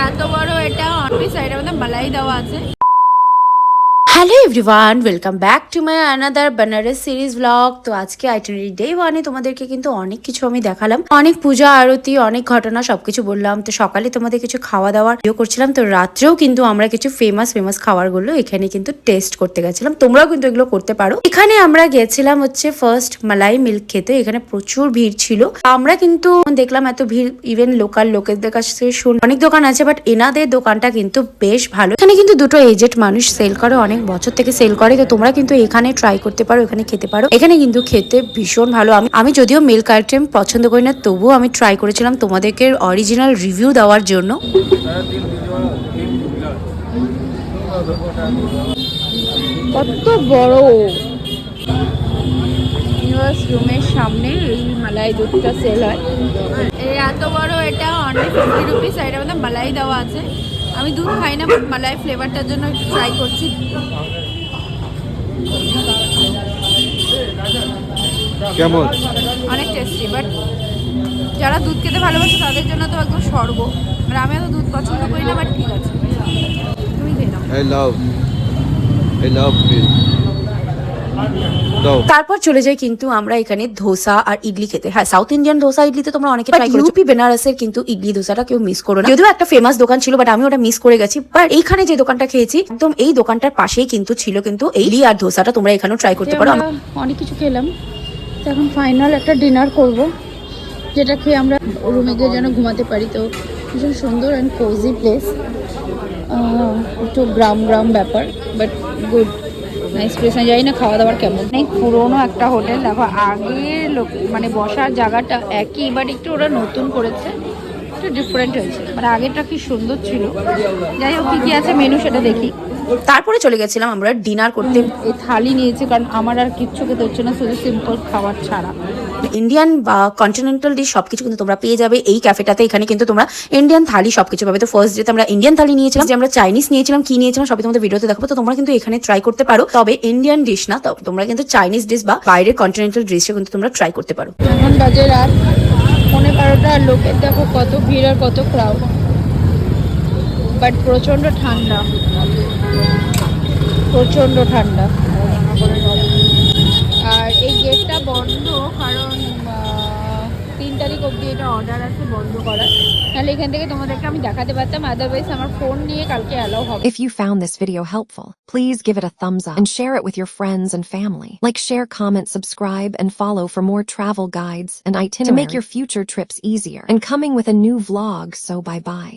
এত বড় এটা অনলি সাইডের মধ্যে মালাই দেওয়া আছে। Hello everyone, welcome back to my another Benares series blog. তো আজকে আইটিনারি ডে 1-এ তোমাদেরকে কিন্তু অনেক কিছু আমি দেখালাম, অনেক পূজা আরতি, অনেক ঘটনা, সবকিছু বললাম। তো সকালে তোমাদের কিছু খাওয়া দাওয়ার ভিডিও করছিলাম, তো রাত্রেও কিন্তু আমরা কিছু ফেমাস খাবারগুলো এখানে কিন্তু টেস্ট করতে গেছিলাম। তোমরাও কিন্তু এগুলো করতে পারো। এখানে আমরা গেছিলাম হচ্ছে ফার্স্ট মালাই মিল্ক খেতে। এখানে প্রচুর ভিড় ছিল। আমরা কিন্তু দেখলাম এত ভিড়, ইভেন লোকাল লোকেদের কাছ থেকে শুন অনেক দোকান আছে, বাট এনাদের দোকানটা কিন্তু বেশ ভালো। এখানে কিন্তু দুটো এজেড মানুষ সেল করে, অনেক বছর থেকে সেল করে। তো তোমরা কিন্তু এখানে ট্রাই করতে পারো, এখানে খেতে পারো। এখানে কিন্তু খেতে ভীষণ ভালো। আমি যদিও মিল্ক আইটেম পছন্দ করি না, তবুও আমি ট্রাই করেছিলাম তোমাদেরকে অরিজিনাল রিভিউ দেওয়ার জন্য। কত বড় ইউনিভার্স রুমের সামনে এই মালাই দুধটা সেল হয়। এই এত বড় এটা অনলি 50 রুপিস। এটার মধ্যে মালাই দেওয়া আছে। আমি দুধ খাই না, বাট মালাই ফ্লেভারটার জন্য একটু ট্রাই করছি। কেমন? অনেক টেস্টি, বাট যারা দুধ খেতে ভালোবাসে তাদের জন্য তো একদম স্বর্গ। আর আমি তো দুধ পছন্দ করি না, বাট ঠিক আছে, তুমি খেয়ে নাও। I love milk. দাও। তারপর চলে যাই কিন্তু আমরা এখানে ধোসা আর ইডলি খেতে। হ্যাঁ, সাউথ ইন্ডিয়ান ধোসা ইডলি তো তোমরা অনেকে ট্রাই করেছো। ইউপি বেনারসের কিন্তু ইডলি ধোসাটা কেউ মিস করো না। যদিও একটা ফেমাস দোকান ছিল, বাট আমি ওটা মিস করে গেছি। বাট এইখানে যে দোকানটা খেয়েছি, একদম এই দোকানটার পাশেই কিন্তু ছিল কিন্তু ইডলি আর ধোসাটা। তোমরা এখানেও ট্রাই করতে পারো। অনেক কিছু খেলাম, তো এখন ফাইনাল একটা ডিনার করব, যেটা খেয়ে আমরা রুমে গিয়ে যেন ঘুমাতে পারি। তো ভীষণ সুন্দর অ্যান্ড কোজি প্লেস, একটু গ্রাম ব্যাপার, বাট গুড নাইস প্লেস। আমি জানি না খাওয়া দাওয়ার কেমন। অনেক পুরোনো একটা হোটেল। দেখো আগের লোক মানে বসার জায়গাটা একই, বাট একটু ওরা নতুন করেছে, একটু ডিফারেন্ট হয়েছে। মানে আগেরটা কি সুন্দর ছিল। যাই হোক, কী আছে মেনু সেটা দেখি। তারপরে চলে গেছিলাম আমরা ডিনার করতে। এই থালি নিয়েছি কারণ আমার আর কিচ্ছু খেতে হচ্ছে না, শুধু সিম্পল খাবার ছাড়া। ইন্ডিয়ান বা কন্টিনেন্টাল ডিশ সবকিছু কিন্তু তোমরা পেয়ে যাবে এই ক্যাফেটাতে। এখানে কিন্তু তোমরা ইন্ডিয়ান থালি সবকিছু পাবে। তো ফার্স্ট ডেতে আমরা ইন্ডিয়ান থালি নিয়েছিলাম, যে আমরা চাইনিজ নিয়েছিলাম, কি নিয়েছিলাম সবই তোমাদের ভিডিওতে দেখাবো। তো তোমরা কিন্তু এখানে ট্রাই করতে পারো, তবে ইন্ডিয়ান ডিশ না, তবে তোমরা কিন্তু চাইনিজ ডিশ বা বাইরের কন্টিনেন্টাল ডিশও কিন্তু তোমরা ট্রাই করতে পারো। এখন বাজে রাত 11:30, আর লোকের দেখো কত ভিড় আর কত ক্রাউড, বাট প্রচণ্ড ঠান্ডা, প্রচণ্ড ঠান্ডা। আর এই গেটটা বন্ধ, কারণ 3 তারিখ অবধি এটা অর্ডার আছে বন্ধ করার। তাহলে এখান থেকে তোমাদেরকে আমি দেখাতে পারতাম, আদারওয়াইজ আমার ফোন নিয়ে কালকে অ্যালাউ হবে। If you found this video helpful, please give it a thumbs up and share it with your friends and family. Like, share, comment, subscribe, and follow for more travel guides and itineraries to make your future trips easier. And coming with a new vlog, so bye-bye.